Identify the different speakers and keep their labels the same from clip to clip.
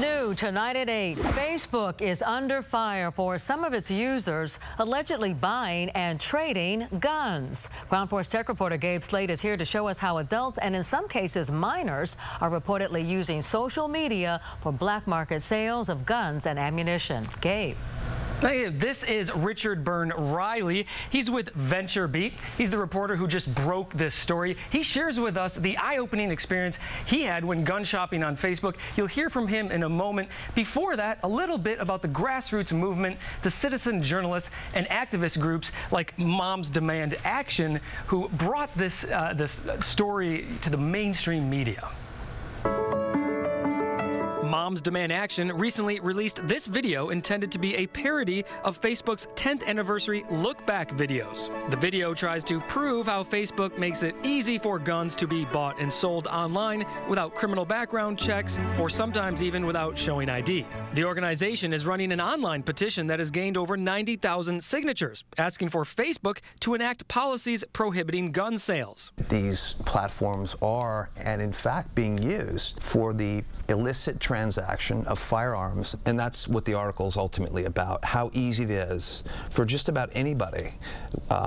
Speaker 1: New tonight at 8, Facebook is under fire for some of its users allegedly buying and trading guns. Ground Force Tech reporter Gabe Slade is here to show us how adults and in some cases minors are reportedly using social media for black market sales of guns and ammunition. Gabe.
Speaker 2: Hey, this is Richard Byrne Riley. He's with VentureBeat. He's the reporter who just broke this story. He shares with us the eye-opening experience he had when gun shopping on Facebook. You'll hear from him in a moment. Before that, a little bit about the grassroots movement, the citizen journalists and activist groups like Moms Demand Action, who brought this story to the mainstream media. Moms Demand Action recently released this video intended to be a parody of Facebook's 10th anniversary look-back videos. The video tries to prove how Facebook makes it easy for guns to be bought and sold online without criminal background checks or sometimes even without showing ID. The organization is running an online petition that has gained over 90,000 signatures, asking for Facebook to enact policies prohibiting gun sales.
Speaker 3: These platforms are, and in fact, being used for the illicit transaction of firearms, and that's what the article is ultimately about, how easy it is for just about anybody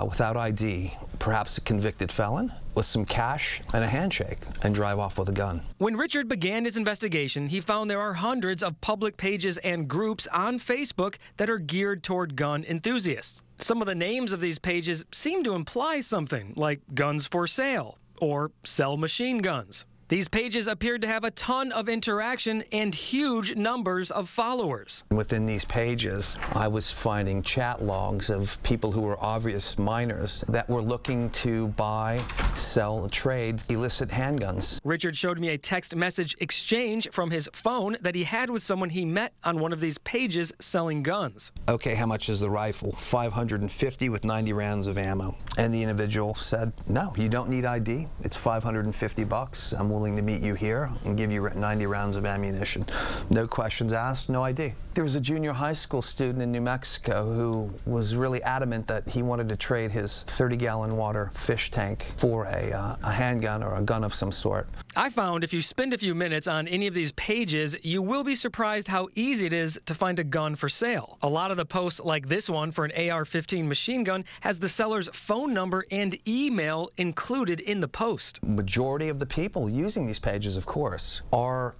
Speaker 3: without ID, perhaps a convicted felon, with some cash and a handshake, and drive off with a gun.
Speaker 2: When Richard began his investigation, he found there are hundreds of public pages and groups on Facebook that are geared toward gun enthusiasts. Some of the names of these pages seem to imply something, like Guns for Sale or Sell Machine Guns. These pages appeared to have a ton of interaction and huge numbers of followers.
Speaker 3: Within these pages, I was finding chat logs of people who were obvious minors that were looking to buy, sell, trade illicit handguns.
Speaker 2: Richard showed me a text message exchange from his phone that he had with someone he met on one of these pages selling guns.
Speaker 3: Okay, how much is the rifle? 550 with 90 rounds of ammo. And the individual said, no, you don't need ID. It's 550 bucks. I'm willing to meet you here and give you 90 rounds of ammunition. No questions asked, no ID. There was a junior high school student in New Mexico who was really adamant that he wanted to trade his 30-gallon water fish tank for a handgun or a gun of some sort.
Speaker 2: I found if you spend a few minutes on any of these pages, you will be surprised how easy it is to find a gun for sale. A lot of the posts, like this one for an AR-15 machine gun, has the seller's phone number and email included in the post.
Speaker 3: Majority of the people using these pages, of course, are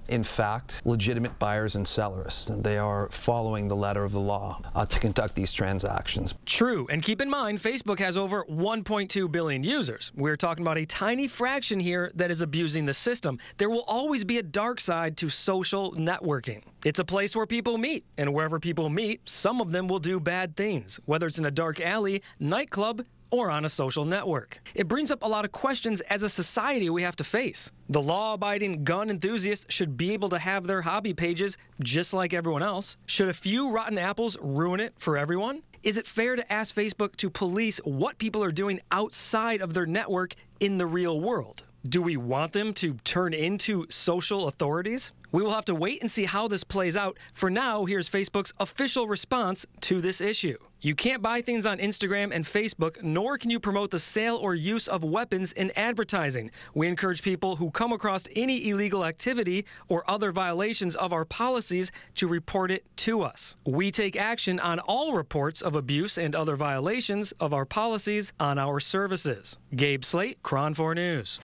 Speaker 3: in fact legitimate buyers and sellers. They are following the letter of the law to conduct these transactions.
Speaker 2: True, and keep in mind, Facebook has over 1.2 billion users. We're talking about a tiny fraction here that is abusing the system. There will always be a dark side to social networking. It's a place where people meet, and wherever people meet, some of them will do bad things, whether it's in a dark alley, nightclub, or on a social network. It brings up a lot of questions as a society we have to face. The law-abiding gun enthusiasts should be able to have their hobby pages just like everyone else. Should a few rotten apples ruin it for everyone? Is it fair to ask Facebook to police what people are doing outside of their network in the real world? Do we want them to turn into social authorities? We will have to wait and see how this plays out. For now, here's Facebook's official response to this issue. You can't buy things on Instagram and Facebook, nor can you promote the sale or use of weapons in advertising. We encourage people who come across any illegal activity or other violations of our policies to report it to us. We take action on all reports of abuse and other violations of our policies on our services. Gabe Slate, Cron 4 News.